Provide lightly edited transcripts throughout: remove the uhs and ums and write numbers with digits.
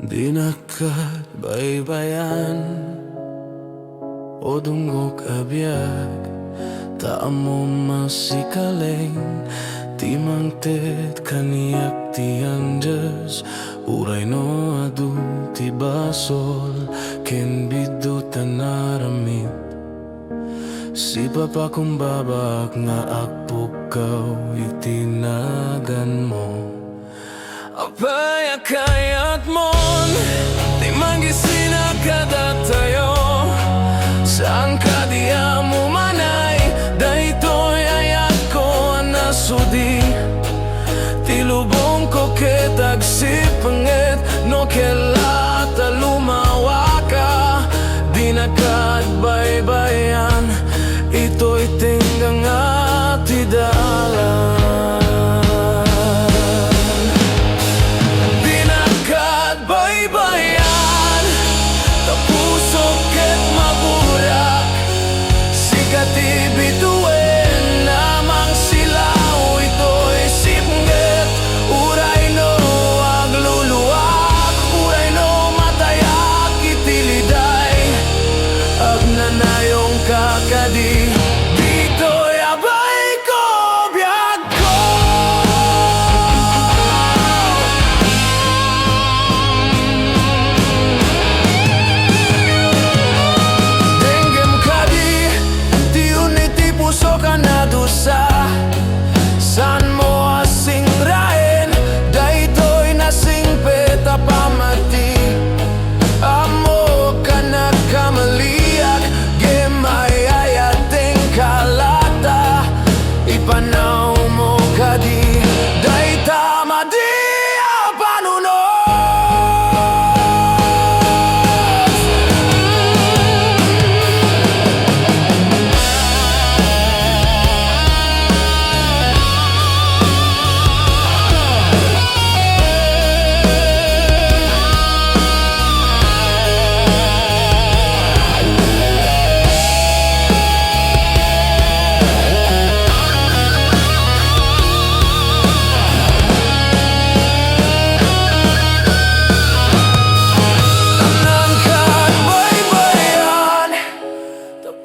Di nakat baybayan o dungog abiyag, taamo masikaling ti mangted kaniyak ti andes. Uray no adu ti basol ken bidu tanaramid. Si papa kong babak nga akpukaw itinagan mo. Apay akayat mon, di mangisina kadatayo. Saan ka di mo manay, daytoy ayat ko anasudi. Tilubong ko ketag sipanget, no kelata lumawaka. Di nakadbaybayan, ito'y tinggang atidalan. Sikati bituin namang silaw, ito'y sipnget. Uray no agluluwak, uray no matayak itiliday. Agnanayon kakadi, dito'y abay ko biyak ko.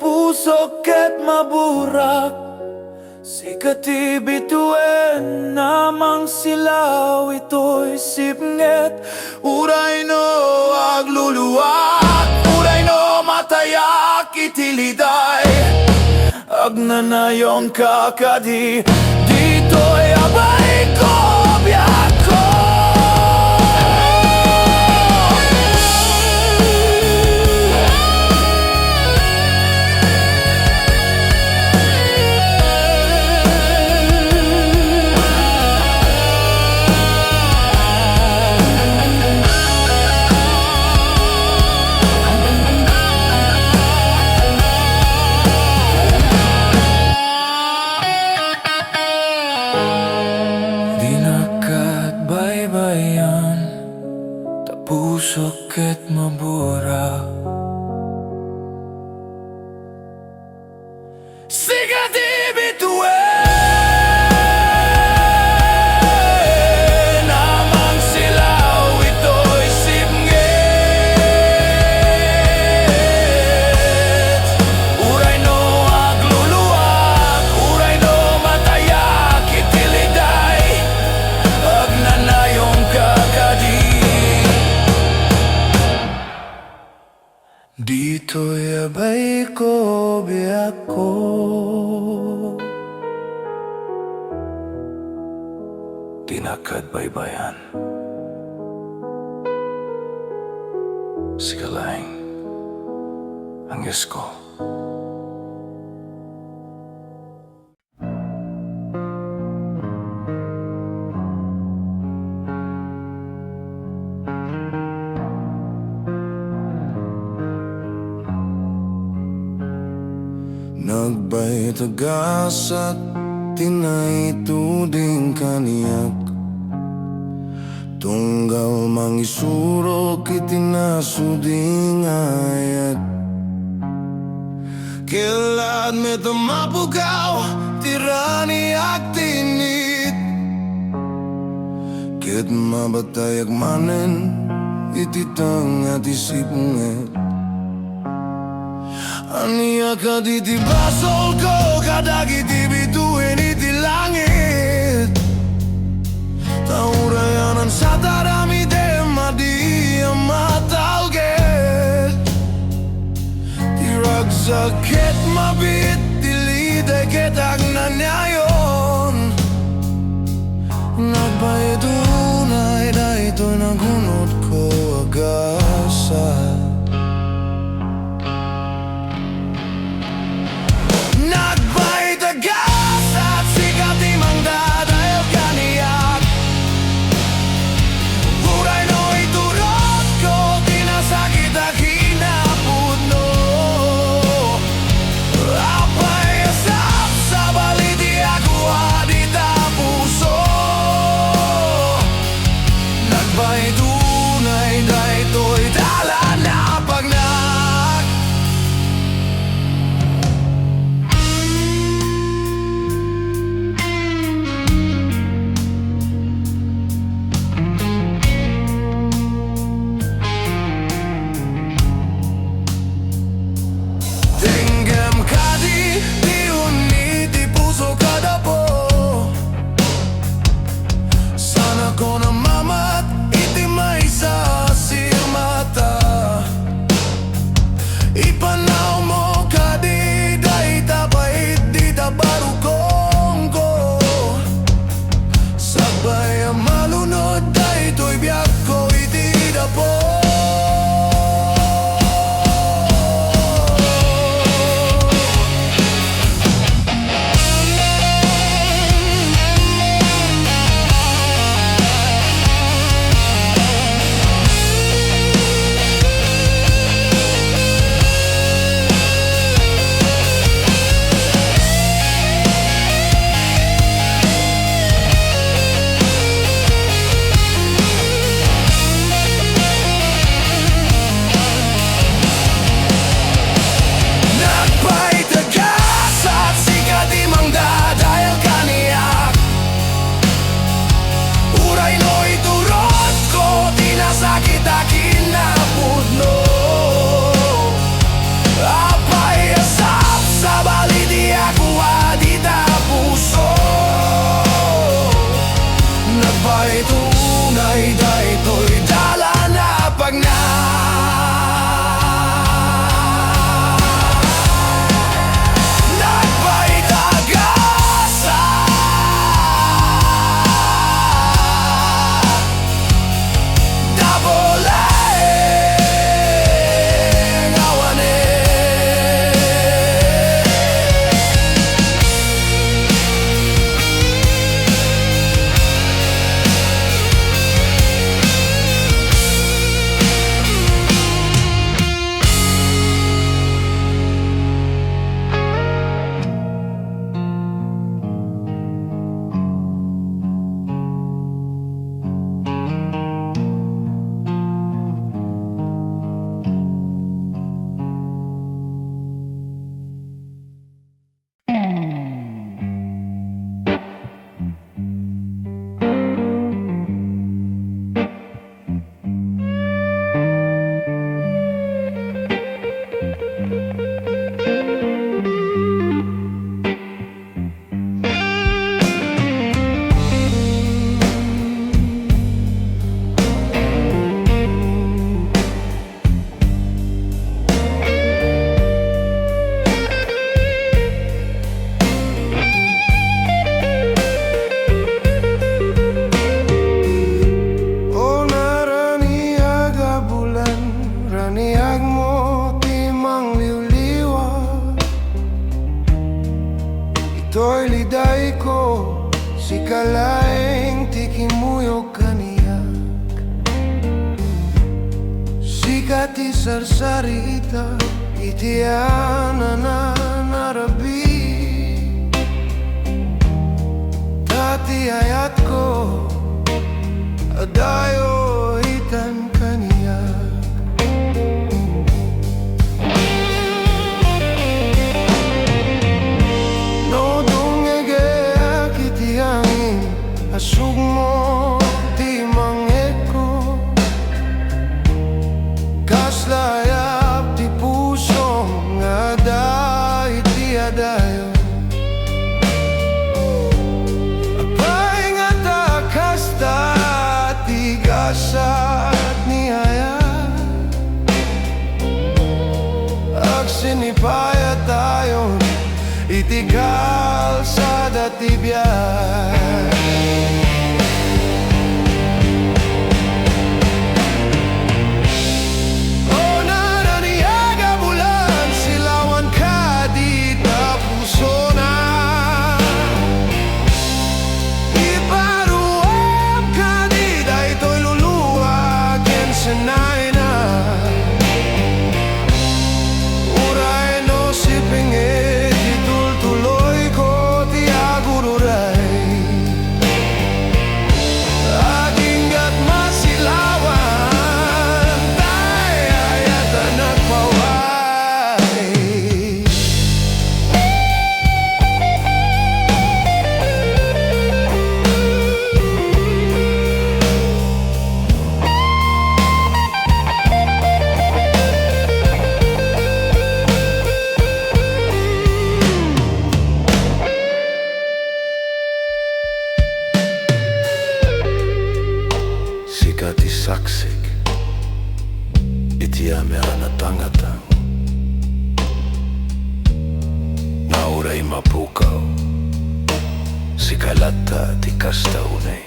Pusok ket mabura, sikati bituin namang silaw, ito'y sipnget. Uray no agluluwak, uray no matayak itiliday. Agnanayong kakadi, dito'y abay ko biyak ko. Tinakadbaybayan, sikalaing ang yes ko. Nagbay tagasat, tinaituding kaniyak. Tunggal mangisurok itinasuding ayat. Kilad me tamapugaw, tirani aktinit. Kit mabatay agmanen, ititang at isipunget Ania ka di basol ko kadagi di bituin iti langit Taurayanan sa tarami de madi ang matalget Tirag sakit mabit dilide ketag na nyayon Nagbayadunay da ito'y nagunot ko agasa Ito'y liday ko, si kalaing tikimuyog kaniyak. Sikat isarsarita, itiana na narabi. Tati ayat ko, adayo itan kaniyak. Asug mo di mangeko itigal sa datibyan. Saksik itiame anatangatang nauray mapukaw sikalata ti kastaunay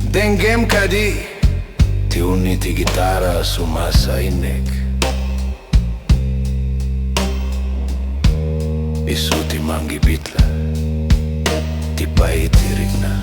denggem kadi ti uni ti gitara sumasainek isu ti manggibitla ti paitirig na.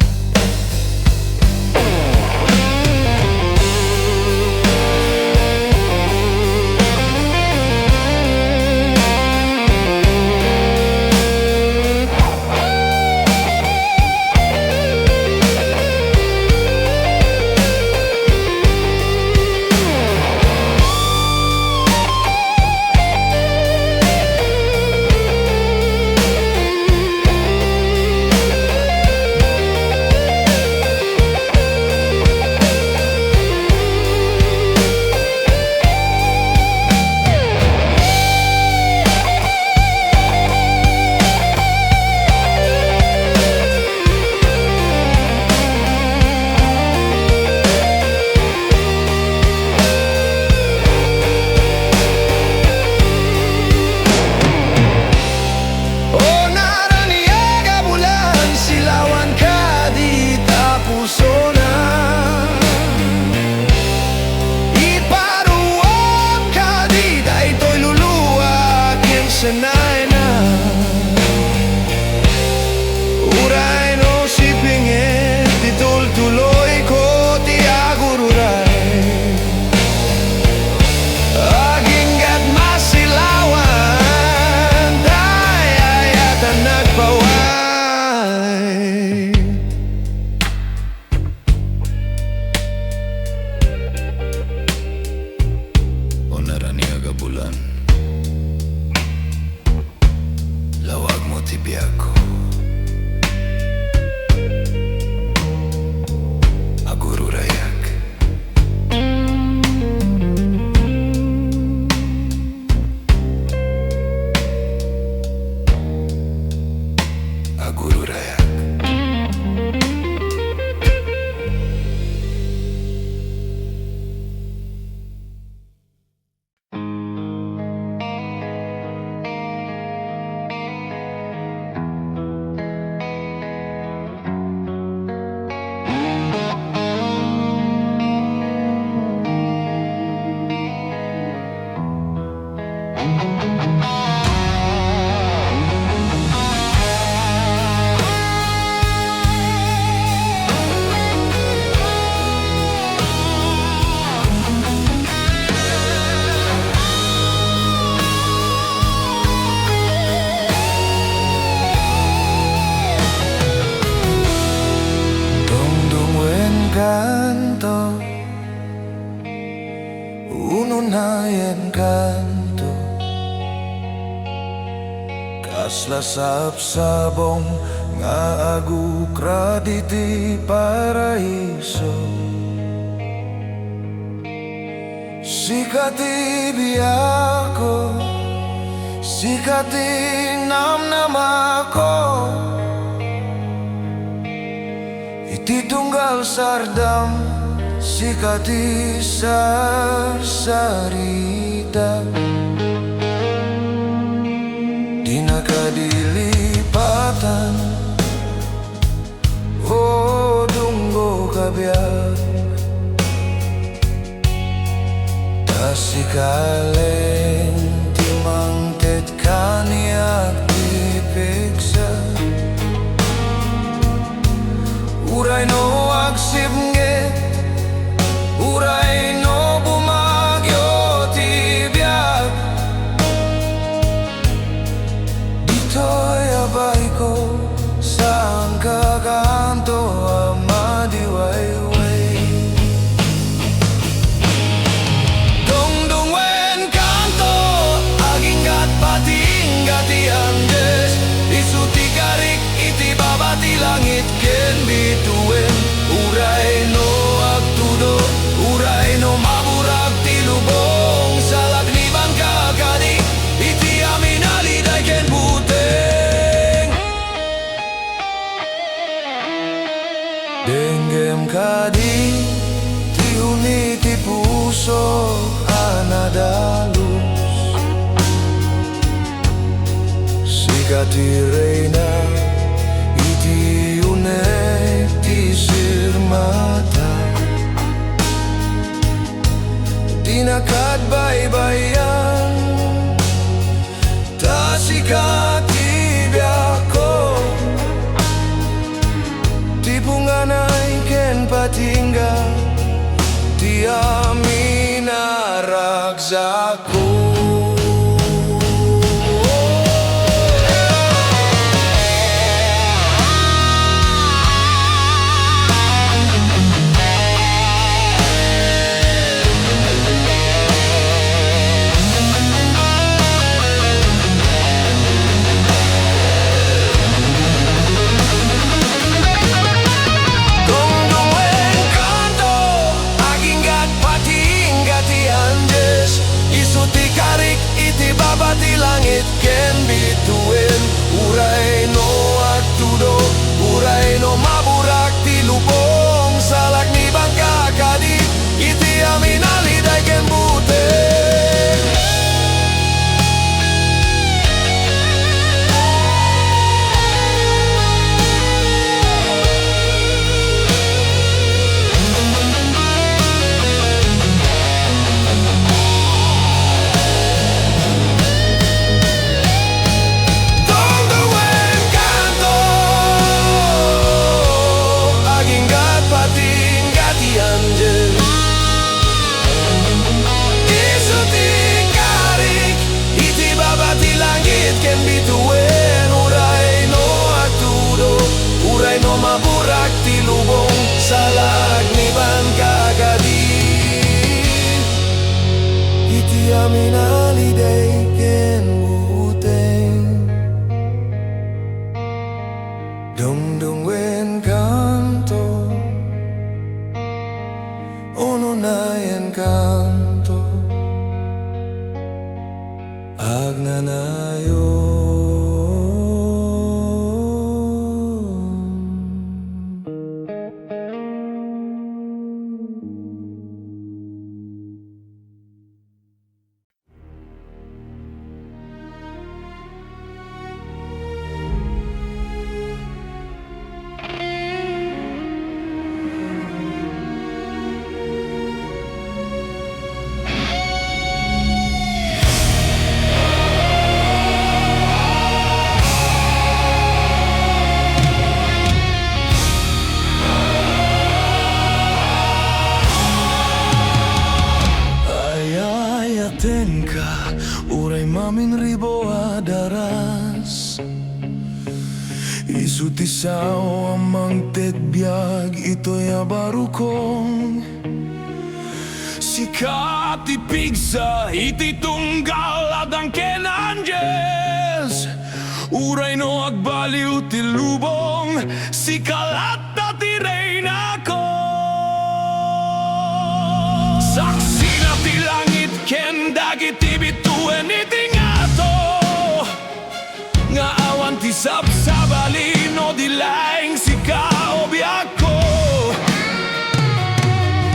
Lasap-sabong nga agukra diti paraiso sikati biyako sikati namnamako iti tunggal sardam sikati sarsarita kati reina iti unek ti sirmata tinakad baybayan ta sikati biyako ti punganay ken patingga ti amin aragzako. Di langit ken bituin uray no at tudo uray no maburak ti lubong salak ni bangka kadit iti amin aliday ken buteng. Maburak ti lubong salag ni bangka kadit iti amin aliday ken buteng dongdongwen kanto onunayan kanto agnanayo. Uray mamin ribo adaras isu tisaw amang tetbiag ito'y abarukong sikat ipigsa iti tunggal adang ken Anges uray no agbaliw ti lubong sikalat na ti reyna ko saksi na ti langit ken dagit ti bituin iti ngato nga awan ti sabsabalino di laing sika o biyako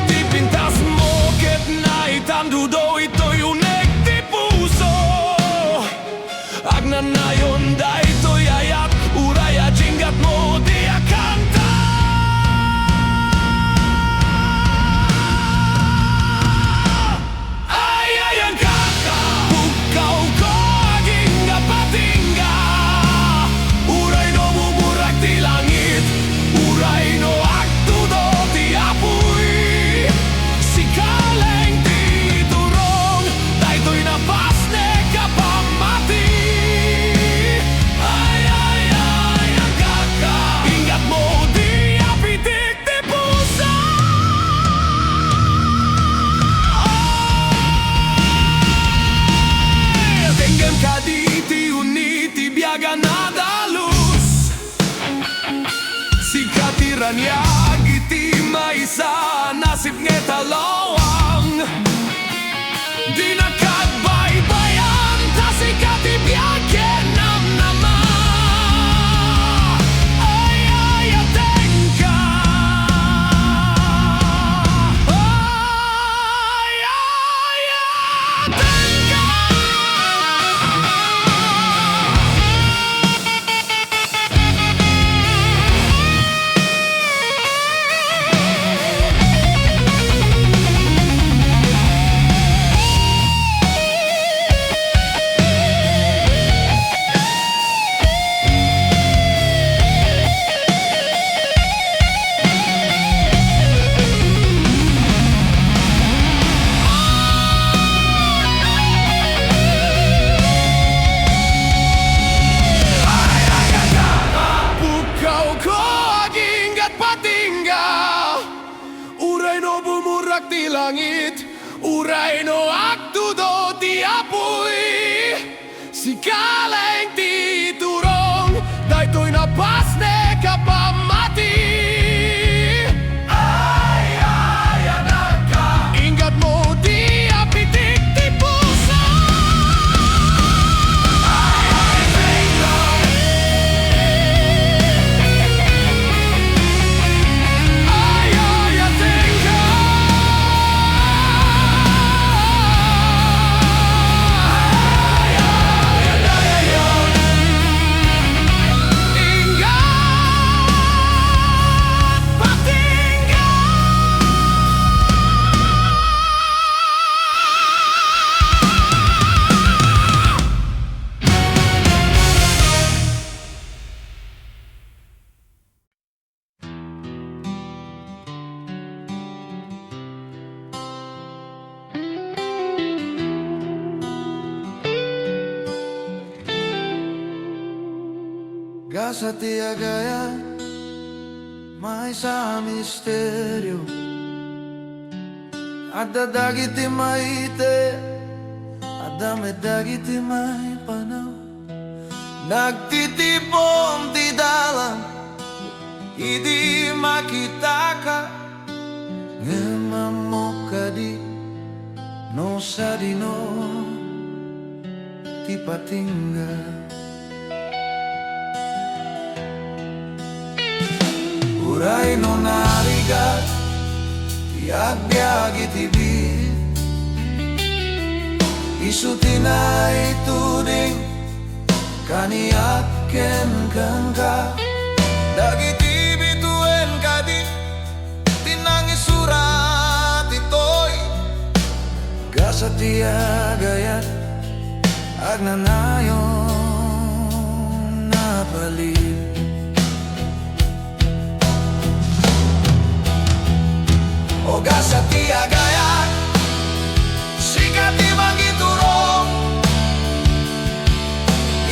ti pintas mo ket na itandudo ito'y unek ti puso agnanayon da ito'y ayat uray a jinggat mo di akanta Ranyag iti maisa nasip ngetalawang di nakagbaybayan ta sikat ibiyagin nam nama ay ay atengka ay ay atengka si kaleng titurong daytoy na pasne kapamati. Ay, anak ka, ingat mo di apitik ti puso. Ay, vengo. Ay, atenga. Gasa tiagaya may sa misteryo Ada dagiti maite Ada may dagiti may panaw Nagtitipon ti dalan Idi makita ka Ngemamo ka di No sa di no Ti patinggal Uray no narigat Tiag-biag itibit Isuti na ituding Kaniyak ken kangka Dagiti bituen kadi Tinangisurat itoy Gasa tiagayat Agnanayon napalit Oga sa tiagayan Sikat di mangiturong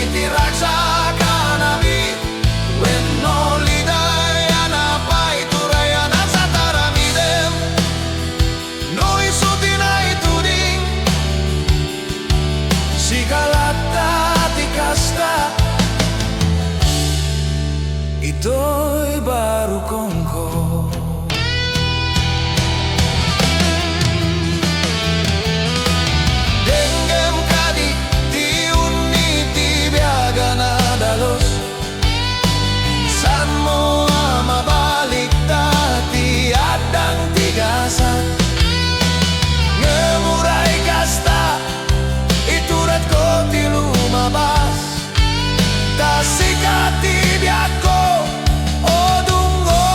Itirag sa kanabi When no lidayan Apay turayan at sa taramidem No isuti na ituding Sikalata tikasta Ito'y barukong ko Saan mo mabalik dati adang tigasan Ngemuray kasta iturat ko ti lumabas Tasikat ti biyak ko o dungo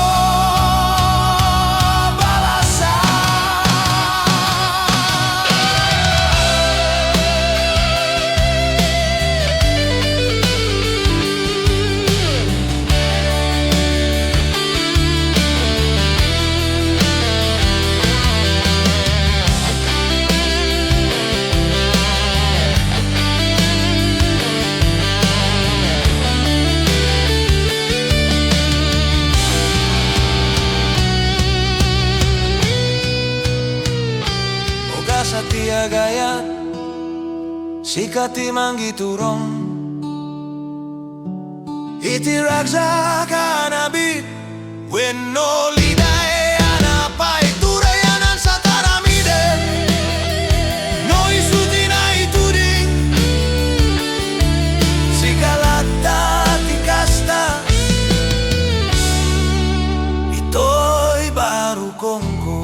sa tiagayat Sikat ti manggiturong Itirag sa kanabit When no liday Anapay turayanan sa taramiden No isuti na ituding Sikalata tikasta Ito'y barukong ko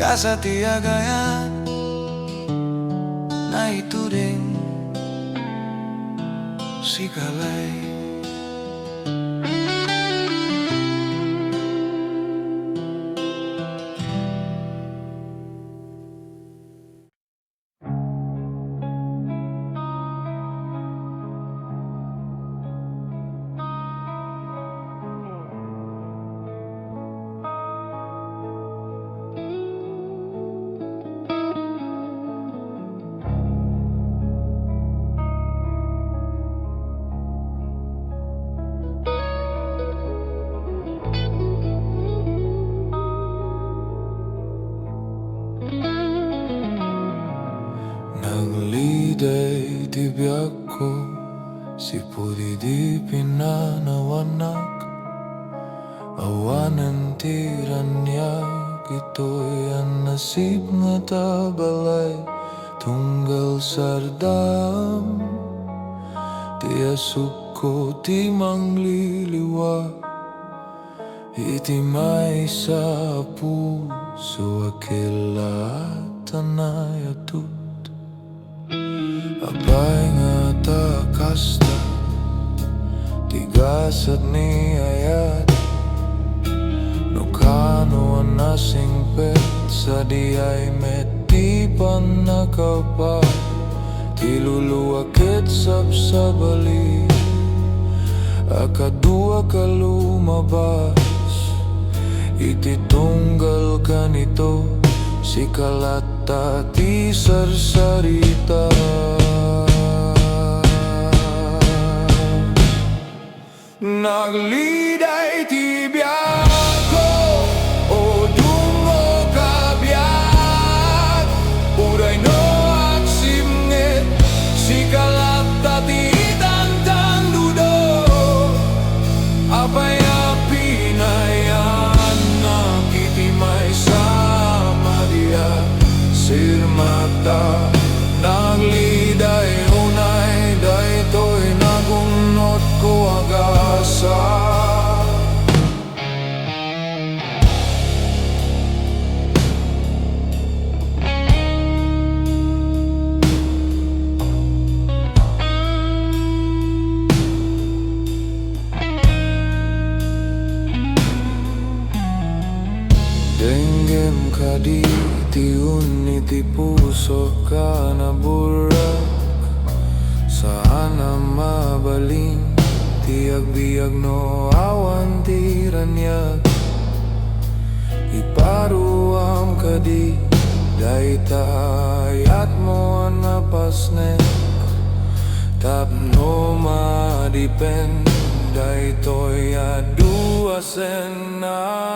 Gasa tiagayan na ituding si kalay Nagliday ti biyak ko, si pudi di pinanawanak. Awanan ti ranyak, ito'y ang nasib nga tabalay. Tunggal sardam, ti asuk ko ti mangliliwa. Iti may sa puso akilatan na yatut. Abay nga ta kasta, tigasat ni ayat. Ilocano nasing pet, sa di ay meti pan nakapal. Tiluluwakit sabsabali, akadua ka lumabas. Iti tunggal ka nito, si kalata ti sarsarita. Nagliday ti biyak ko, o dungo ka biyak. Uray no aksimnget, si kalata ti tantandudo. Apay-api na yan, nakiti may sama dia. Sirmata, nagliday unay, daytoy nagunot ko agasa. Denggem ka di, tiun iti puso ka naburak. Saan na mabaling, ti agbiag no awan ti ranyag. Iparuam ka di, daytay at mo napasnek. Tapno madipen, daytoy aduasen ay.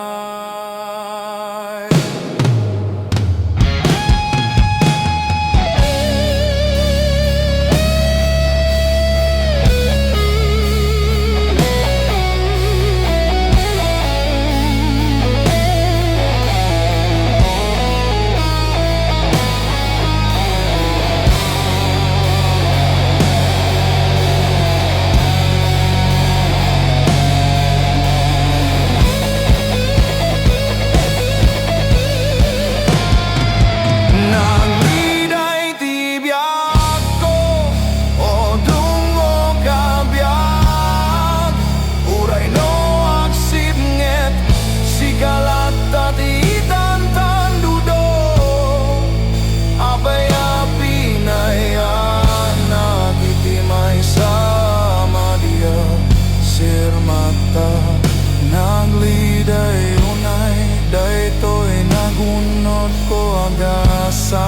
Nagliday unay, daytoy nagunot ko agasa.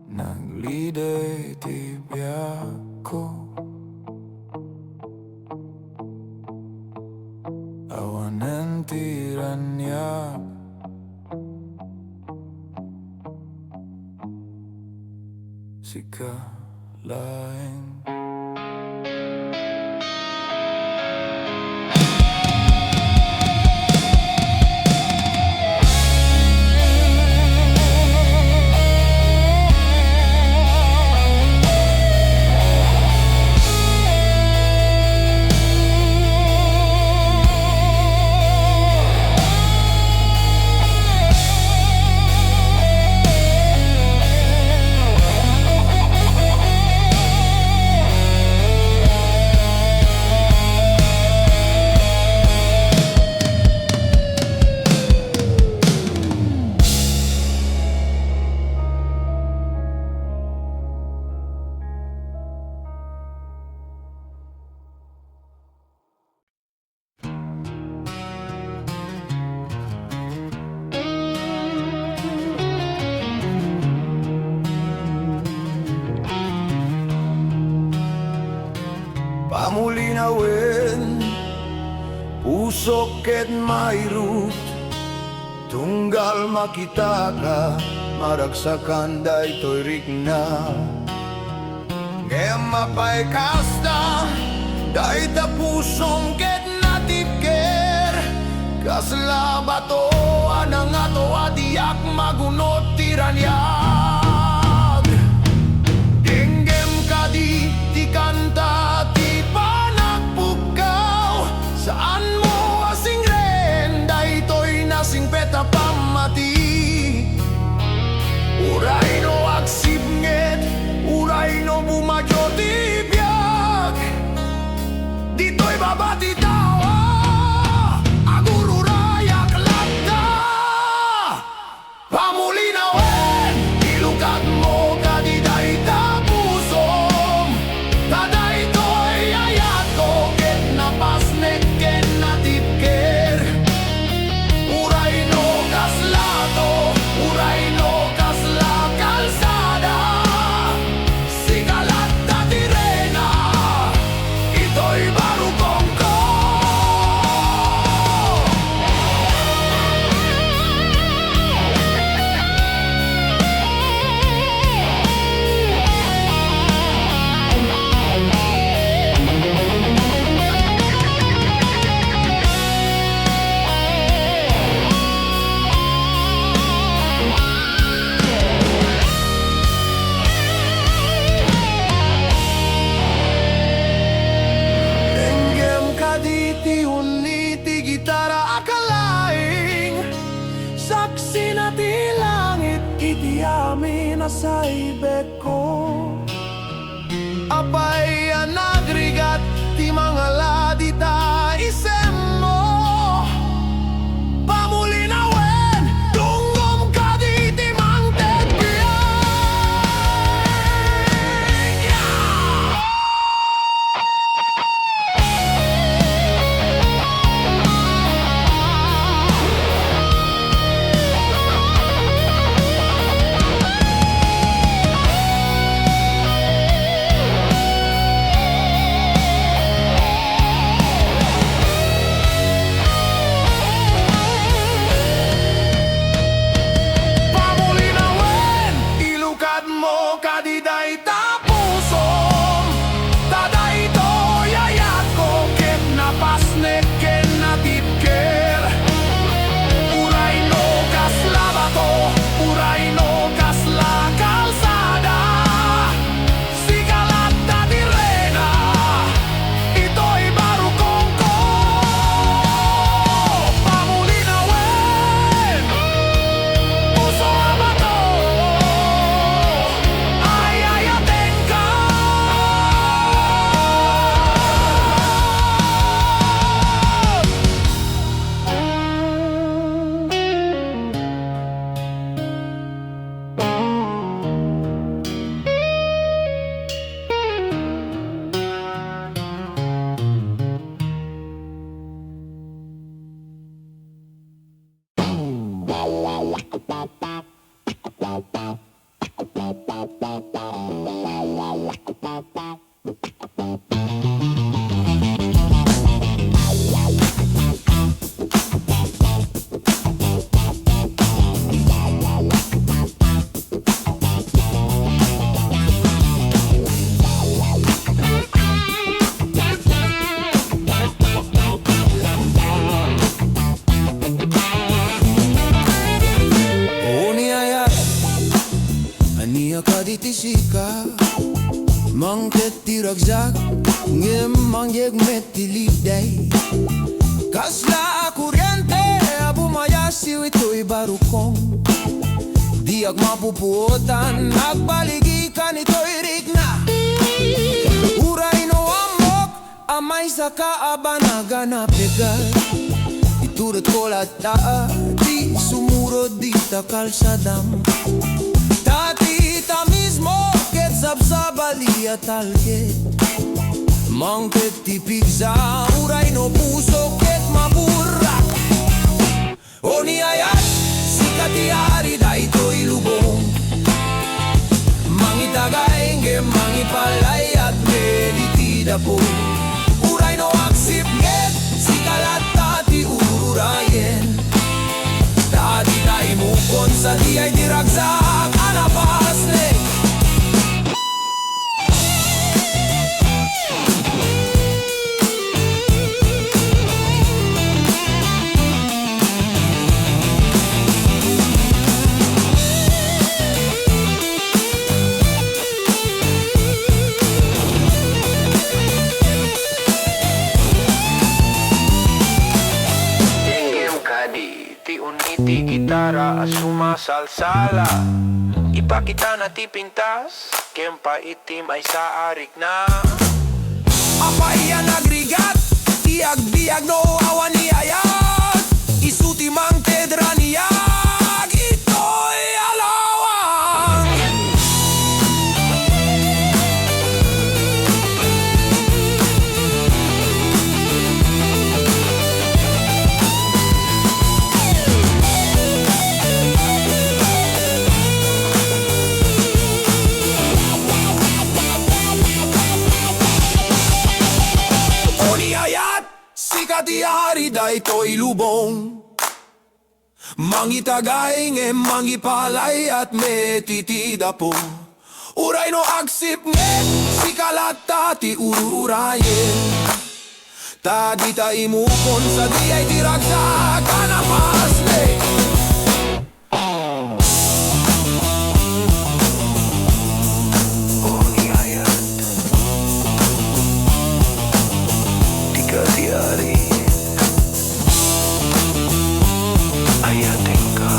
Nagliday ti biyak ko, awanen ti ranyak. Sika laeng pusok ket mairut tunggal makita ka maragsakan daytoy rikna ngem mapay kasta dayta pusong ket natipker kasla bato anang ato adiak magunot tiranyag dinggem kadi ti kanta ti panagpukaw saan mo asing ren daytoy nasing peta pamati uray no agsibnget uray no bumadyo ti biyag dito'y babati tawa agururayak lagda pamulinawen ilukad mo kadiday ta pusom tadaytoy ayat ko ket napasnek ken natipker uray no kaslato uray no kasla kalsada sikalat ta tirena ito'y barukong ko Tenggem kaditi uniti gitara akalaing saksi na ti langit iti amin sa ibek ko apay anagrigat ti mga ladita isem mo pamulinawen tunggom kaditi mangtet pamulinawen ilukad mo kadiday ta pusom tadaytoy ayat ko ket napasnek ken natipker uray no kasla bato uray no kasla kalsada sikalat ta tirena ito'y barukong ko pamulinawen puso a bato ay ayaten ka Ania kaditi sika mangket tiragzak ngem mangyeg metilibday kasla kuryente abumayasiw ito'y barukong di ag mapupuotan nagbaligikan ito'y rikna uray no amok amay sa kaabanaga na pegal iturot ko lata di sumurod di ta kalsadam tati ta mismo ket sabsabali at alket mangket tipig sa uray no puso ket maburak o niyayat sikatiari daytoy lubong mangitagay ngem mangipalay at meditida po uray no aksip nget sikalat iti gitara at sumasalsala. Ipakita na ti pintas, kempa itim ay sa arik na. Apaiyan agrigat, tiag-biag no awan niyayag, isuti mang pedra niyag, ito'y alawang. Sikat ihari da ito'y lubong, mangitagay nge mangipalay at metitida po. Uray no agsip nge sikalata ti ururayen, tadi ta imukon sa di ay tiragsa kanapas ne. Hari ayating ka.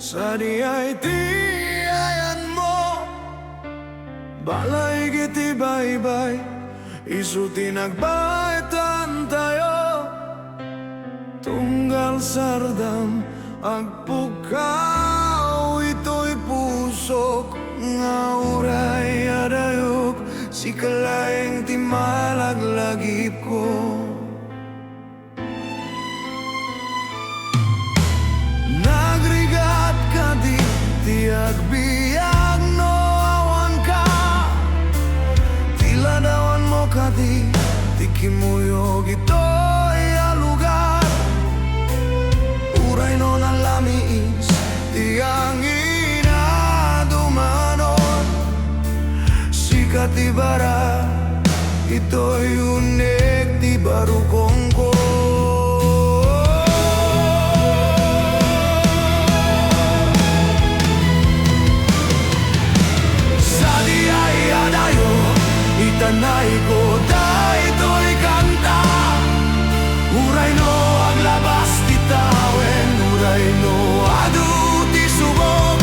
Sa di ay tiyayan mo, balay kiti bye-bye, isuti nagbaitan tayo, tunggal sardam agpukaw, ito'y pusok nga uray adayok, si kalayang timalaglagip ko. Nagrigat ka di, tiag-biag no awan ka, tila dawan mo ka di, tikimuyog ito'y alugar, uray no nalamiis, tiang inadumanon, sikat ibara, ito'y unik di barukong ko. Itanay ko da ito'y kanta, uray no ang labas titawen, uray no adu ti subok,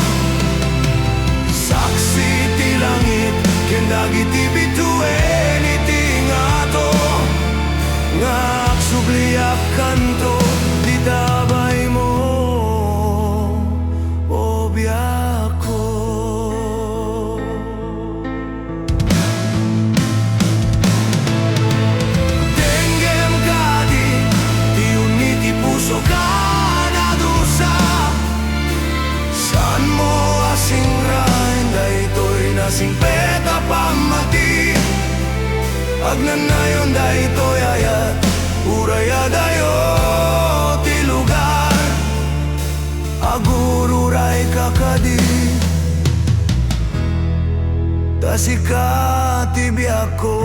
saksi ti langit kendagi ti bituin iti ngato, ngak subliak kanto di tabay mo o biyak ko. So kanadusa, saan mo asing rain, dahito'y nasing peta pamati, agnanayon dahito'y ayat, uraya dayo ti lugar, agururay kakadi, tasika ti biyak ko.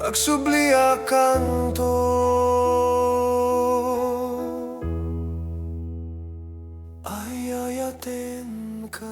Agsublia kanto ay ayatin ka.